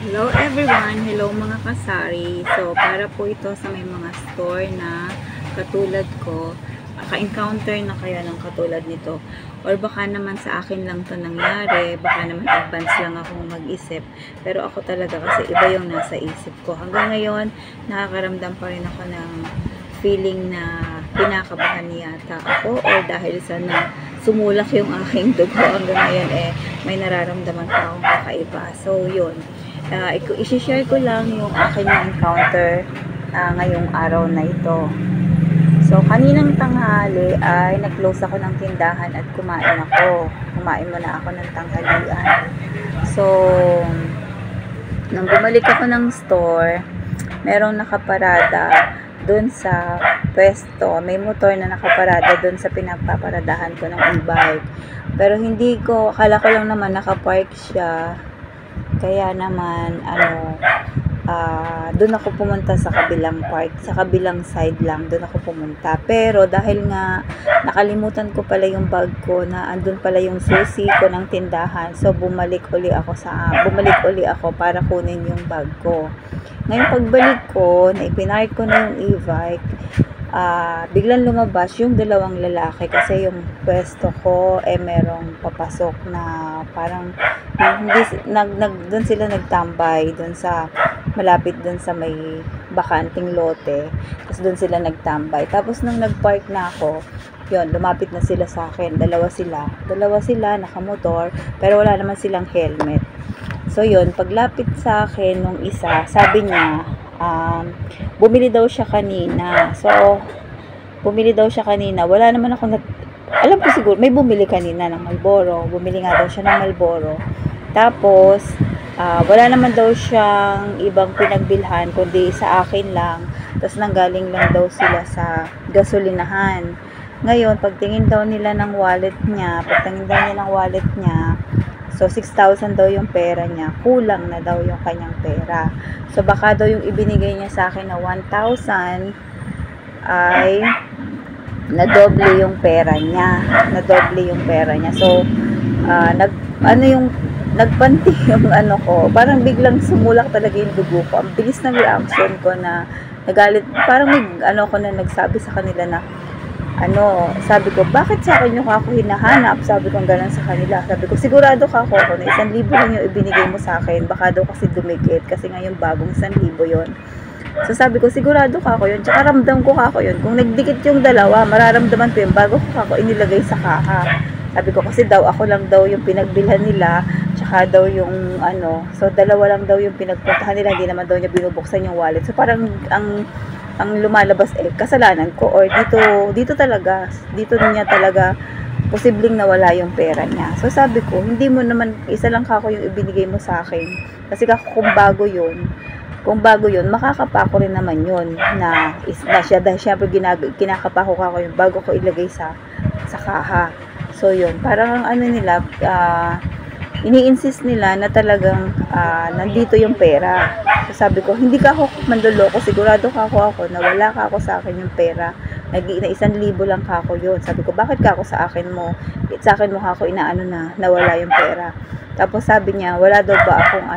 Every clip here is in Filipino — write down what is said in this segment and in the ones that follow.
Hello everyone! Hello mga kasari! So, para po ito sa may mga store na katulad ko, naka-encounter na kayo ng katulad nito. Or baka naman sa akin lang to nangyari, baka naman advance lang akong mag-isip. Pero ako talaga kasi iba yung nasa isip ko. Hanggang ngayon, nakakaramdam pa rin ako ng feeling na kinakabahan yata ako or dahil sa na sumulak yung aking dugo hanggang ngayon may nararamdaman pa akong kakaiba. So, yun. I-share ko lang yung aking encounter ngayong araw na ito. So, kaninang tanghali ay nag-close ako ng tindahan at kumain ako. Kumain muna ako ng tanghalian. So, nang bumalik ako ng store, merong nakaparada dun sa pwesto. May motor na nakaparada dun sa pinagpaparadahan ko ng e-bike. Pero hindi ko, akala ko lang naman nakapark siya. Kaya naman, doon ako pumunta sa kabilang park, sa kabilang side lang, doon ako pumunta. Pero dahil nga nakalimutan ko pala yung bag ko na andun pala yung susi ko ng tindahan. So bumalik uli ako para kunin yung bag ko. Ngayon pagbalik ko, na ipinark ko na yung e-bike, biglang lumabas yung dalawang lalaki kasi yung pwesto ko merong papasok na parang doon sila nagtambay doon sa malapit doon sa may bakanting lote. Tapos doon sila nagtambay. Tapos nung nagpark na ako, yun, lumapit na sila sa akin. Dalawa sila nakamotor, pero wala naman silang helmet. So yun, paglapit sa akin nung isa, sabi niya, bumili daw siya kanina. So, bumili daw siya kanina. Wala naman ako alam ko siguro, may bumili kanina ng Marlboro. Bumili nga daw siya ng Marlboro. Tapos, wala naman daw siyang ibang pinagbilhan, kundi sa akin lang. Tapos, nanggaling lang daw sila sa gasolinahan. Ngayon, pagtingin daw ng wallet niya, so 6,000 daw yung pera niya, kulang na daw yung kanyang pera. So baka daw yung ibinigay niya sa akin na 1,000 ay nadoble yung pera niya. So nagpanti yung ko. Parang biglang sumulak talaga yung dugo ko. Ang bilis ng reaction ko na nagalit. Parang may ko na nagsabi sa kanila na sabi ko, bakit sa akin yung ako hinahanap? Sabi ko gano'n sa kanila. Sabi ko, sigurado ka ako na 1,000 lang yung ibinigay mo sa akin. Baka daw kasi dumikit. Kasi ngayon bagong 1,000 yon. So sabi ko, sigurado ka ako yun. Tsaka ramdam ko ka ako yun. Kung nagdikit yung dalawa, mararamdaman ko yun bago ko ako inilagay sa kaha. Sabi ko, kasi daw ako lang daw yung pinagbilhan nila. Tsaka daw yung so dalawa lang daw yung pinagpuntahan nila. Hindi naman daw niya binubuksan yung wallet. So parang ang lumalabas kasalanan ko or dito niya talaga posibleng nawala yung pera niya. So sabi ko, hindi mo naman, isa lang kako yung ibinigay mo sa akin. Kasi kung bago yun, makakapako rin naman yun na siya. Dahil syempre kinakapako ko yung bago ko ilagay sa kaha. So yun, parang nila, ini-insist nila na talagang nandito yung pera. So sabi ko, hindi ka ako manloloko, sigurado ka ako na wala ka ako sa akin yung pera. Na 1,000 lang ka ako yun. Sabi ko, bakit ka ako sa akin mo ka ako inaano na nawala yung pera. Tapos sabi niya, wala daw ba akong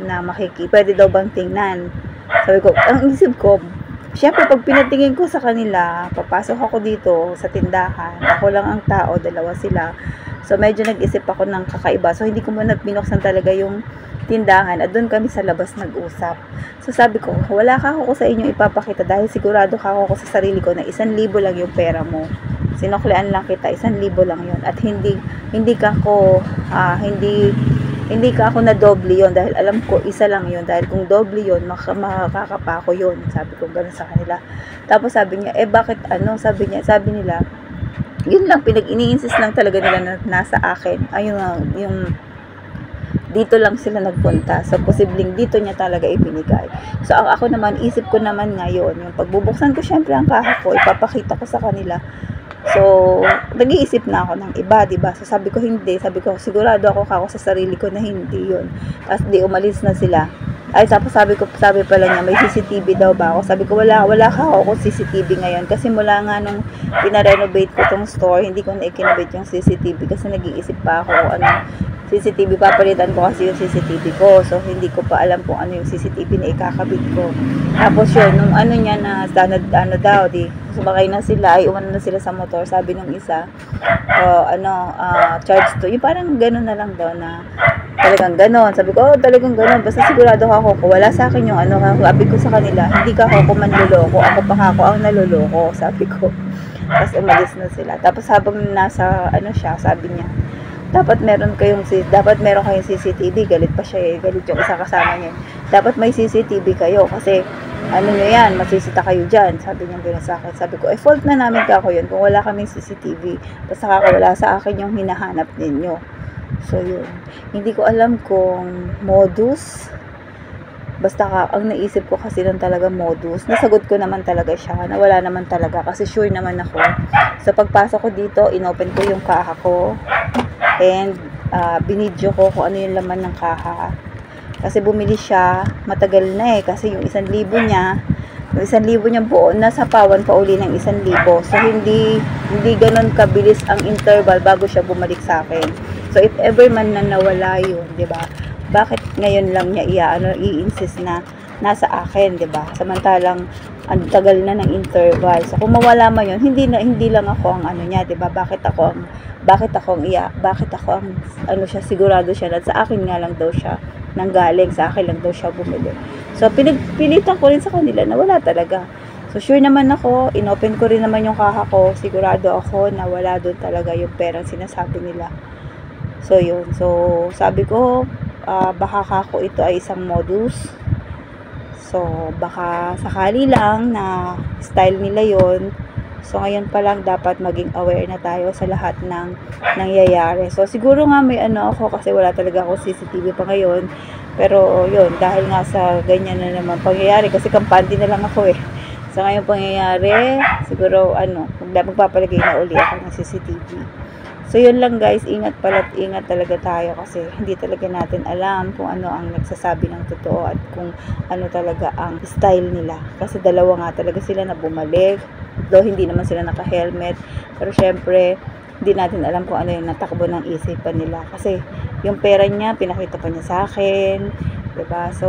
na pwede daw bang tingnan. Sabi ko, ang isip ko, syempre pag pinatingin ko sa kanila, papasok ako dito sa tindahan, ako lang ang tao, dalawa sila. So, medyo nag-isip ako ng kakaiba. So, hindi ko muna binuksan talaga yung tindahan. At doon kami sa labas nag-usap. So, sabi ko, wala ka ako sa inyong ipapakita dahil sigurado ka ako sa sarili ko na 1,000 lang yung pera mo. Sinuklian lang kita, 1,000 lang yun. At hindi ka ako na doble yun dahil alam ko isa lang yun. Dahil kung doble yun, makakapa ko yun. Sabi ko, gano'n sa kanila. Tapos sabi niya, bakit sabi nila, yun lang, ini-insist lang talaga nila na nasa akin. Ayun, yung dito lang sila nagpunta. So, posibleng dito niya talaga ibinigay. So, ako naman, isip ko naman ngayon, yung pagbubuksan ko, syempre ang kaha ko, ipapakita ko sa kanila. So, nag-iisip na ako ng iba, diba? So, sabi ko, hindi. Sabi ko, sigurado ako sa sarili ko na hindi yun. Tapos, umalis na sila. Ay, tapos sabi pala niya, may CCTV daw ba ako? Sabi ko, wala ka ako CCTV ngayon. Kasi mula nga nung pinarenovate ko tong store, hindi ko na ikinabit yung CCTV kasi nag-iisip pa ako CCTV, papalitan ko kasi yung CCTV ko. So, hindi ko pa alam kung ano yung CCTV na ikakabit ko. Tapos yun, nung ano niya na standard, ano daw, di, sumakay na sila, ay umano na sila sa motor. Sabi nung isa, charge to. Yung parang gano'n na lang daw na, talagang gano'n. Sabi ko, talagang gano'n. Basta sigurado ako, kung wala sa akin yung ano, sabi ko sa kanila, hindi ka ako manloloko, ako pa ako ang naloloko, sabi ko. Tapos umalis na sila. Tapos habang nasa, ano siya, sabi niya, dapat meron kayong CCTV. Galit pa siya galit yung isa kasama niya. Dapat may CCTV kayo kasi ano nyo yan, masisita kayo dyan. Sabi niya gano'n sa akin. Sabi ko, fault na namin kako yun kung wala kaming CCTV. Basta kakawala sa akin yung hinahanap ninyo. So yun, hindi ko alam kung modus. Basta ang naisip ko kasi lang talaga modus. Nasagot ko naman talaga siya, nawala naman talaga kasi sure naman ako. Sa pagpasok ko dito, inopen ko yung kaha ko and binidyo ko kung ano yung laman ng kaha. Kasi bumili siya, matagal na kasi yung 1,000 niya, yung 1,000 niya buo, nasa pawan pa uli ng 1,000. So, hindi ganun kabilis ang interval bago siya bumalik sa akin. So, if ever man na nawala yun, di ba? Bakit ngayon lang niya i-insist na nasa akin, di ba? Samantalang, ang tagal na ng interval. So, kung mawala man yun, hindi lang ako ang ano niya, di ba? Bakit ako ang siya, sigurado siya na sa akin nga lang daw siya nanggaling, sa akin lang daw siya bumili. So, pinagpilitan ko rin sa kanila na wala talaga. So, sure naman ako, inopen ko rin naman yung kaha ko, sigurado ako na wala doon talaga yung perang sinasabi nila. So, yun. So, sabi ko, baka kako ito ay isang modus. So, baka sakali lang na style nila yon. So, ngayon pa lang dapat maging aware na tayo sa lahat ng nangyayari. So, siguro nga may ako kasi wala talaga ako CCTV pa ngayon. Pero, yun, dahil nga sa ganyan na naman pangyayari, kasi kampante na lang ako Sa ngayon pangyayari, siguro, magpapalagay na uli ako ng CCTV. So, yun lang guys, ingat talaga tayo kasi hindi talaga natin alam kung ano ang nagsasabi ng totoo at kung ano talaga ang style nila. Kasi dalawa nga talaga sila na bumalik, though hindi naman sila naka-helmet, pero syempre, hindi natin alam kung ano yung natakbo ng isipan nila. Kasi yung pera niya, pinakita pa niya sa akin, diba? So,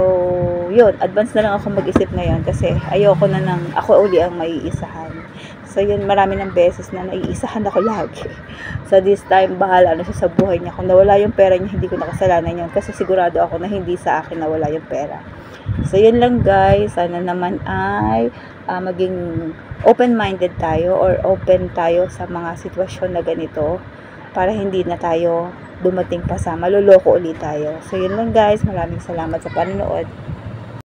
yun, advance na lang ako mag-isip ngayon kasi ayoko na ako uli ang maiisahan. So, yun, marami ng beses na naiisahan ako lagi. So, this time, bahala na siya sa buhay niya. Kung nawala yung pera niya, hindi ko nakasalanan yun. Kasi sigurado ako na hindi sa akin nawala yung pera. So, yun lang guys. Sana naman ay maging open-minded tayo or open tayo sa mga sitwasyon na ganito para hindi na tayo dumating pa sa maluloko ulit tayo. So, yun lang guys. Maraming salamat sa panonood.